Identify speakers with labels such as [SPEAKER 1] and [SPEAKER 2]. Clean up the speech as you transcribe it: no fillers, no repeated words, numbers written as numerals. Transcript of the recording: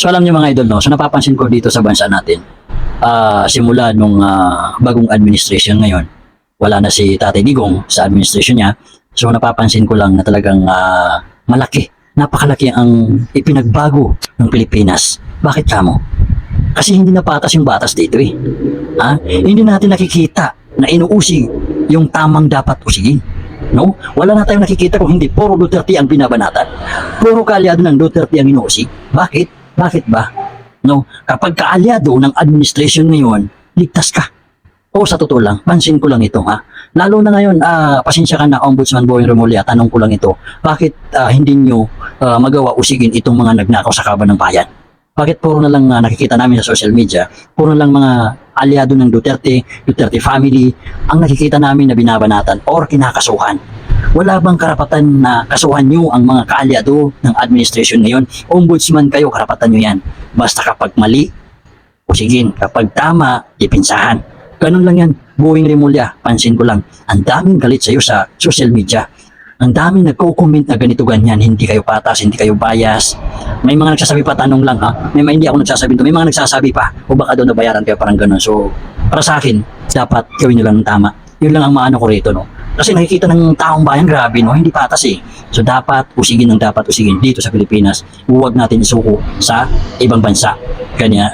[SPEAKER 1] So alam niyo mga idol, no? So napapansin ko dito sa bansa natin, simula nung bagong administration ngayon, wala na si Tatay Digong sa administration niya. So napapansin ko lang na talagang napakalaki ang ipinagbago ng Pilipinas. Bakit kamo? Kasi hindi na patas yung batas dito eh. Hindi natin nakikita na inuusig yung tamang dapat usigin. No? Wala na tayong nakikita kung hindi puro Duterte ang binabanatan. Puro kaalyado ng Duterte ang inuusig. Bakit? Bakit ba? No, kapag kaalyado ng administration ngayon, ligtas ka. O sa totoo lang, pansin ko lang ito ha. Lalo na ngayon, pasensya ka na Ombudsman Boying Remulla, tanong ko lang ito. Bakit hindi nyo magawa usigin itong mga nagnakaw sa kaban ng bayan? Bakit puro na lang nakikita namin sa social media, puro na lang mga aliado ng Duterte family, ang nakikita namin na binabanatan or kinakasuhan? Wala bang karapatan na kasuhan nyo ang mga kaalyado ng administration ngayon? Ombudsman kayo, karapatan nyo yan. Basta kapag mali, usigin. Kapag tama, ipinsahan. Ganun lang yan. Boying Remulla, pansin ko lang, ang daming galit sa'yo sa social media. Ang daming nagko-comment na ganito ganyan, hindi kayo patas, hindi kayo bias. May mga nagsasabi pa, tanong lang ha, hindi ako nagsasabi ito, may mga nagsasabi pa, o baka daw nabayaran kayo, parang ganun. So, para sa akin, dapat gawin nyo lang ng tama. Yun lang ang maano ko rito, no? Kasi nakikita ng taong bayan, grabe, no? Hindi patas eh. So, dapat usigin dito sa Pilipinas. Huwag natin isuko sa ibang bansa. Kanya,